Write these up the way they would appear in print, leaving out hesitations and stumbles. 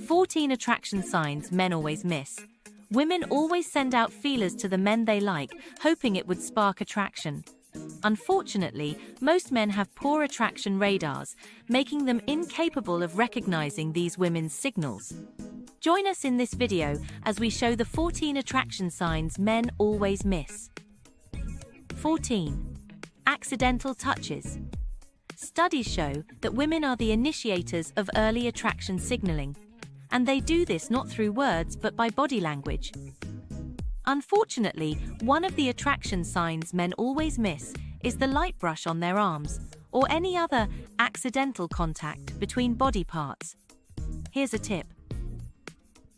14 attraction signs men always miss. Women always send out feelers to the men they like, hoping it would spark attraction. Unfortunately, most men have poor attraction radars, making them incapable of recognizing these women's signals. Join us in this video as we show the 14 attraction signs men always miss. 14. Accidental touches. Studies show that women are the initiators of early attraction signaling, and they do this not through words but by body language. Unfortunately, one of the attraction signs men always miss is the light brush on their arms or any other accidental contact between body parts. Here's a tip.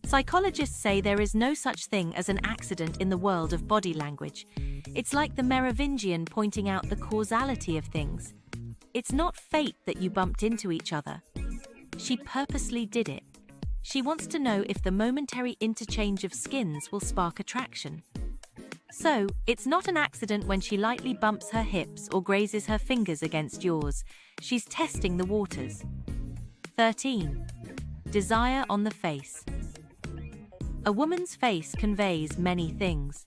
Psychologists say there is no such thing as an accident in the world of body language. It's like the Merovingian pointing out the causality of things. It's not fate that you bumped into each other. She purposely did it. She wants to know if the momentary interchange of skins will spark attraction. So, it's not an accident when she lightly bumps her hips or grazes her fingers against yours. She's testing the waters. 13. Desire on the face. A woman's face conveys many things.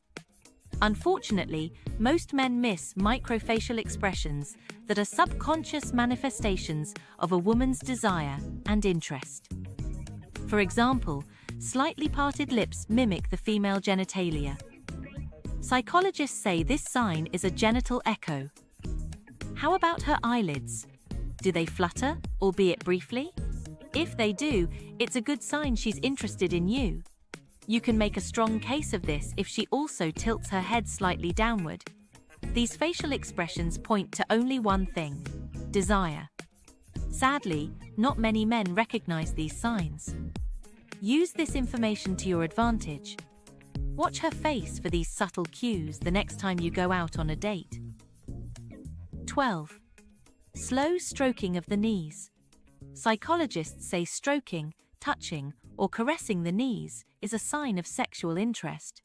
Unfortunately, most men miss microfacial expressions that are subconscious manifestations of a woman's desire and interest. For example, slightly parted lips mimic the female genitalia. Psychologists say this sign is a genital echo. How about her eyelids? Do they flutter, albeit briefly? If they do, it's a good sign she's interested in you. You can make a strong case of this if she also tilts her head slightly downward. These facial expressions point to only one thing: desire. Sadly, not many men recognize these signs. Use this information to your advantage. Watch her face for these subtle cues the next time you go out on a date. 12. Slow stroking of the knees. Psychologists say stroking, touching, or caressing the knees is a sign of sexual interest.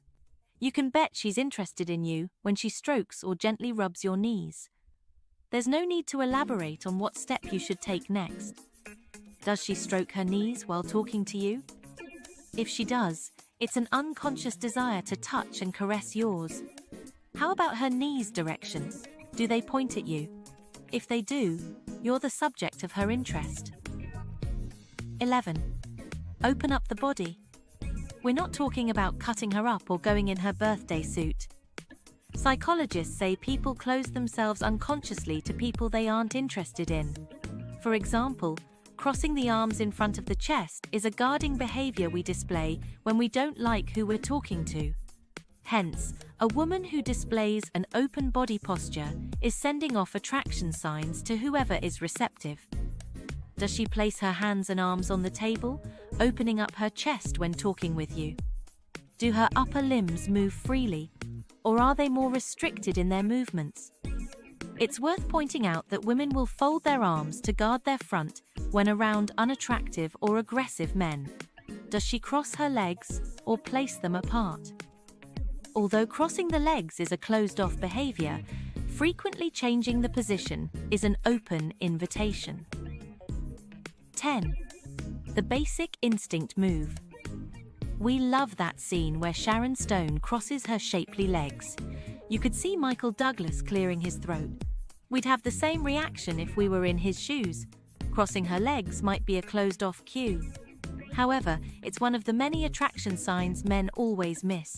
You can bet she's interested in you when she strokes or gently rubs your knees. There's no need to elaborate on what step you should take next. Does she stroke her knees while talking to you? If she does, it's an unconscious desire to touch and caress yours. How about her knees' direction? Do they point at you? If they do, you're the subject of her interest. 11. Open up the body. We're not talking about cutting her up or going in her birthday suit. Psychologists say people close themselves unconsciously to people they aren't interested in. For example, crossing the arms in front of the chest is a guarding behavior we display when we don't like who we're talking to. Hence, a woman who displays an open body posture is sending off attraction signs to whoever is receptive. Does she place her hands and arms on the table, opening up her chest when talking with you? Do her upper limbs move freely, or are they more restricted in their movements? It's worth pointing out that women will fold their arms to guard their front when around unattractive or aggressive men. Does she cross her legs or place them apart? Although crossing the legs is a closed-off behavior, frequently changing the position is an open invitation. 10. The basic instinct move. We love that scene where Sharon Stone crosses her shapely legs. You could see Michael Douglas clearing his throat. We'd have the same reaction if we were in his shoes. Crossing her legs might be a closed-off cue. However, it's one of the many attraction signs men always miss.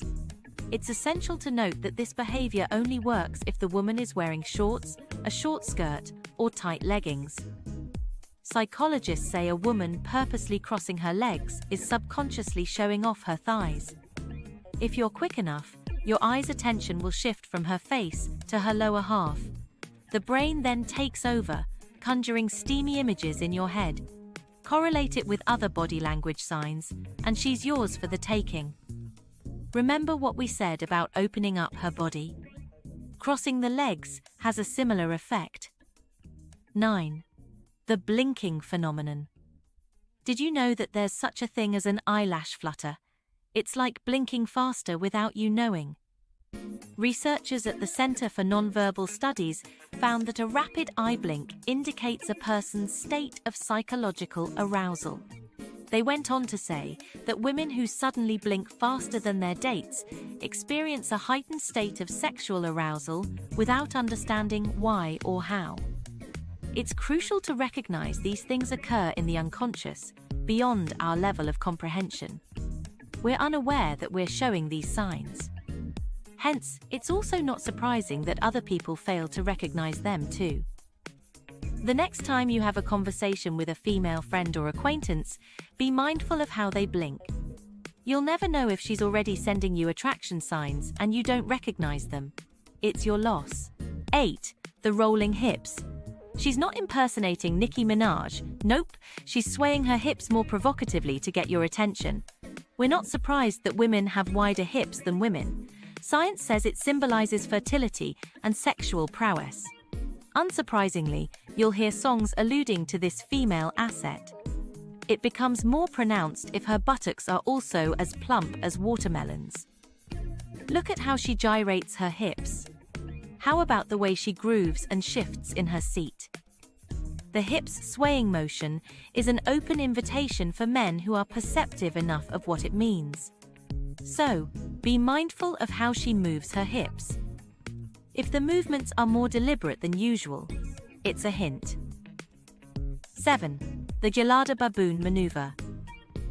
It's essential to note that this behavior only works if the woman is wearing shorts, a short skirt, or tight leggings. Psychologists say a woman purposely crossing her legs is subconsciously showing off her thighs. If you're quick enough, your eye's attention will shift from her face to her lower half. The brain then takes over, conjuring steamy images in your head. Correlate it with other body language signs, and she's yours for the taking. Remember what we said about opening up her body? Crossing the legs has a similar effect. 9. The blinking phenomenon. Did you know that there's such a thing as an eyelash flutter? It's like blinking faster without you knowing. Researchers at the Center for Nonverbal Studies found that a rapid eye blink indicates a person's state of psychological arousal. They went on to say that women who suddenly blink faster than their dates experience a heightened state of sexual arousal without understanding why or how. It's crucial to recognize these things occur in the unconscious, beyond our level of comprehension. We're unaware that we're showing these signs. Hence, it's also not surprising that other people fail to recognize them too. The next time you have a conversation with a female friend or acquaintance, be mindful of how they blink. You'll never know if she's already sending you attraction signs and you don't recognize them. It's your loss. 8. The rolling hips. She's not impersonating Nicki Minaj. Nope, she's swaying her hips more provocatively to get your attention. We're not surprised that women have wider hips than women. Science says it symbolizes fertility and sexual prowess. Unsurprisingly, you'll hear songs alluding to this female asset. It becomes more pronounced if her buttocks are also as plump as watermelons. Look at how she gyrates her hips. How about the way she grooves and shifts in her seat? The hips swaying motion is an open invitation for men who are perceptive enough of what it means. So, be mindful of how she moves her hips. If the movements are more deliberate than usual, it's a hint. 7. The Gelada baboon maneuver.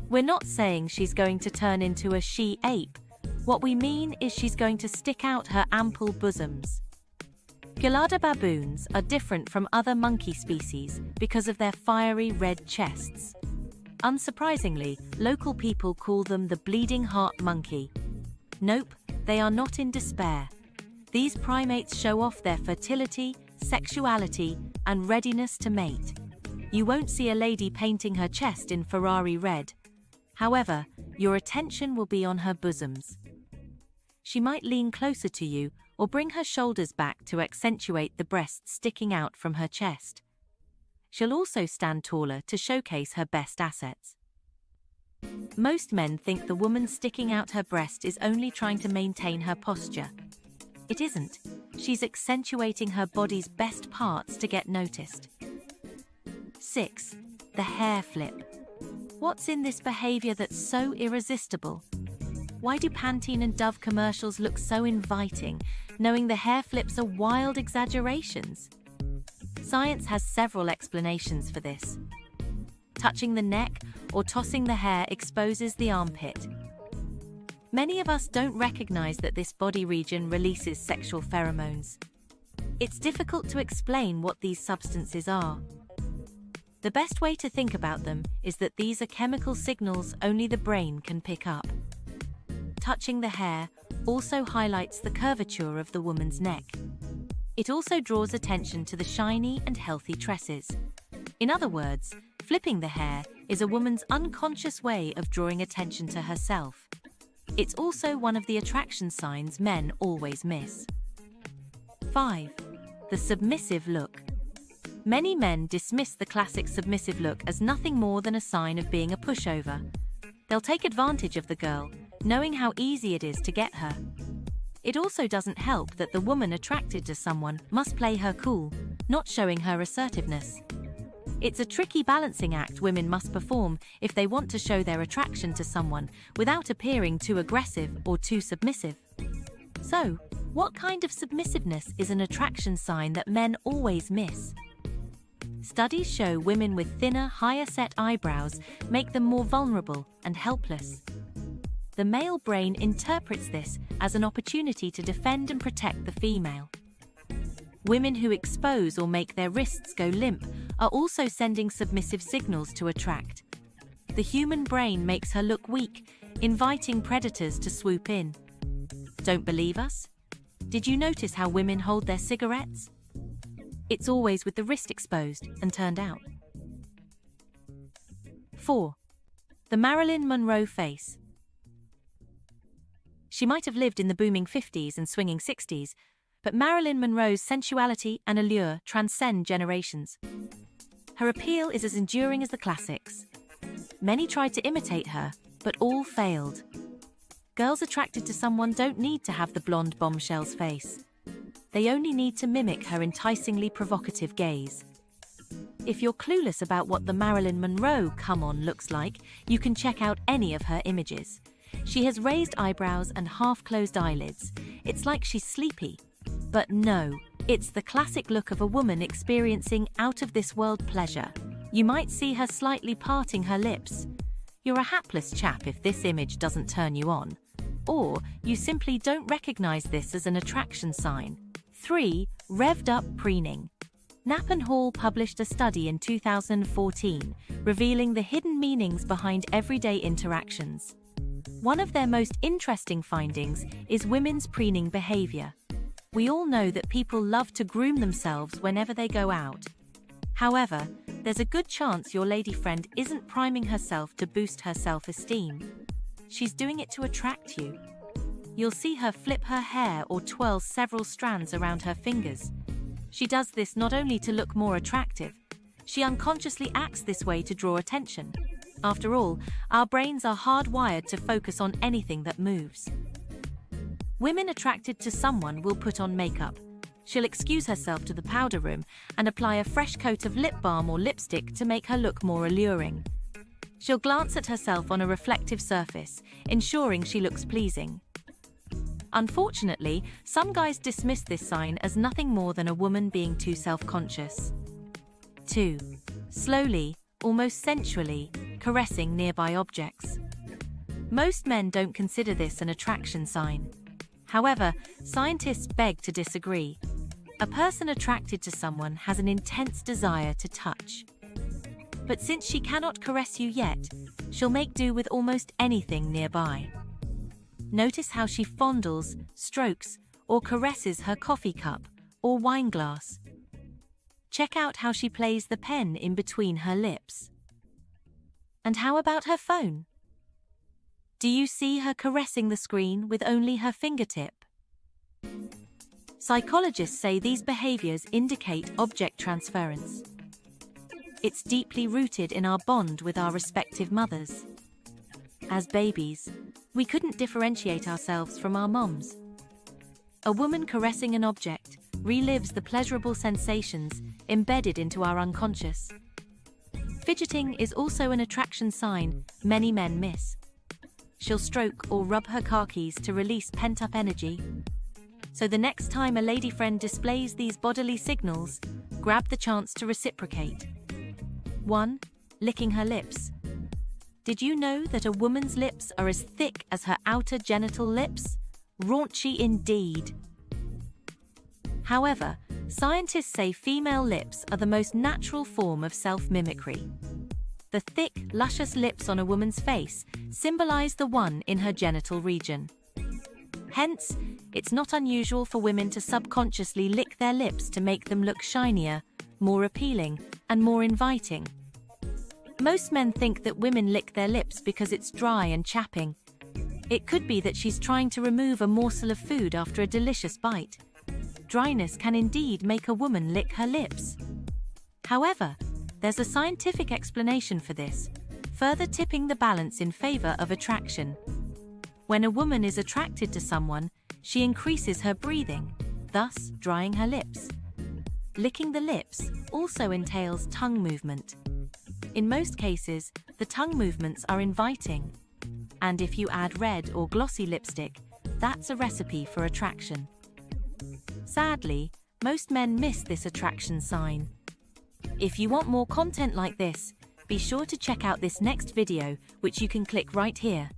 We're not saying she's going to turn into a she-ape. What we mean is she's going to stick out her ample bosoms. Gelada baboons are different from other monkey species because of their fiery red chests. Unsurprisingly, local people call them the bleeding heart monkey. Nope, they are not in despair. These primates show off their fertility, sexuality, and readiness to mate. You won't see a lady painting her chest in Ferrari red. However, your attention will be on her bosoms. She might lean closer to you or bring her shoulders back to accentuate the breasts sticking out from her chest. She'll also stand taller to showcase her best assets. Most men think the woman sticking out her breast is only trying to maintain her posture. It isn't. She's accentuating her body's best parts to get noticed. 6. The hair flip. What's in this behavior that's so irresistible? Why do Pantene and Dove commercials look so inviting, knowing the hair flips are wild exaggerations? Science has several explanations for this. Touching the neck or tossing the hair exposes the armpit. Many of us don't recognize that this body region releases sexual pheromones. It's difficult to explain what these substances are. The best way to think about them is that these are chemical signals only the brain can pick up. Touching the hair also highlights the curvature of the woman's neck. It also draws attention to the shiny and healthy tresses. In other words, flipping the hair is a woman's unconscious way of drawing attention to herself. It's also one of the attraction signs men always miss. 5. The submissive look. Many men dismiss the classic submissive look as nothing more than a sign of being a pushover. They'll take advantage of the girl, knowing how easy it is to get her. It also doesn't help that the woman attracted to someone must play her cool, not showing her assertiveness. It's a tricky balancing act women must perform if they want to show their attraction to someone without appearing too aggressive or too submissive. So, what kind of submissiveness is an attraction sign that men always miss? Studies show women with thinner, higher-set eyebrows make them more vulnerable and helpless. The male brain interprets this as an opportunity to defend and protect the female. Women who expose or make their wrists go limp are also sending submissive signals to attract. The human brain makes her look weak, inviting predators to swoop in. Don't believe us? Did you notice how women hold their cigarettes? It's always with the wrist exposed and turned out. 4. The Marilyn Monroe face. She might have lived in the booming 50s and swinging 60s, but Marilyn Monroe's sensuality and allure transcend generations. Her appeal is as enduring as the classics. Many tried to imitate her, but all failed. Girls attracted to someone don't need to have the blonde bombshell's face. They only need to mimic her enticingly provocative gaze. If you're clueless about what the Marilyn Monroe come on looks like, you can check out any of her images. She has raised eyebrows and half-closed eyelids. It's like she's sleepy. But no, it's the classic look of a woman experiencing out-of-this-world pleasure. You might see her slightly parting her lips. You're a hapless chap if this image doesn't turn you on. Or you simply don't recognize this as an attraction sign. 3. Revved up preening. Knapp and Hall published a study in 2014, revealing the hidden meanings behind everyday interactions. One of their most interesting findings is women's preening behavior. We all know that people love to groom themselves whenever they go out. However, there's a good chance your lady friend isn't priming herself to boost her self-esteem. She's doing it to attract you. You'll see her flip her hair or twirl several strands around her fingers. She does this not only to look more attractive, she unconsciously acts this way to draw attention. After all, our brains are hardwired to focus on anything that moves. Women attracted to someone will put on makeup. She'll excuse herself to the powder room and apply a fresh coat of lip balm or lipstick to make her look more alluring. She'll glance at herself on a reflective surface, ensuring she looks pleasing. Unfortunately, some guys dismiss this sign as nothing more than a woman being too self-conscious. 2. Slowly, almost sensually, caressing nearby objects. Most men don't consider this an attraction sign. However, scientists beg to disagree. A person attracted to someone has an intense desire to touch. But since she cannot caress you yet, she'll make do with almost anything nearby. Notice how she fondles, strokes, or caresses her coffee cup or wine glass. Check out how she plays the pen in between her lips. And how about her phone? Do you see her caressing the screen with only her fingertip? Psychologists say these behaviors indicate object transference. It's deeply rooted in our bond with our respective mothers. As babies, we couldn't differentiate ourselves from our moms. A woman caressing an object relives the pleasurable sensations embedded into our unconscious. Fidgeting is also an attraction sign many men miss. She'll stroke or rub her car keys to release pent-up energy. So the next time a lady friend displays these bodily signals, grab the chance to reciprocate. 1. Licking her lips. Did you know that a woman's lips are as thick as her outer genital lips? Raunchy indeed. However, scientists say female lips are the most natural form of self-mimicry. The thick, luscious lips on a woman's face symbolize the one in her genital region. Hence, it's not unusual for women to subconsciously lick their lips to make them look shinier, more appealing, and more inviting. Most men think that women lick their lips because it's dry and chapping. It could be that she's trying to remove a morsel of food after a delicious bite. Dryness can indeed make a woman lick her lips. However, there's a scientific explanation for this, further tipping the balance in favor of attraction. When a woman is attracted to someone, she increases her breathing, thus drying her lips. Licking the lips also entails tongue movement. In most cases, the tongue movements are inviting. And if you add red or glossy lipstick, that's a recipe for attraction. Sadly, most men miss this attraction sign. If you want more content like this, be sure to check out this next video, which you can click right here.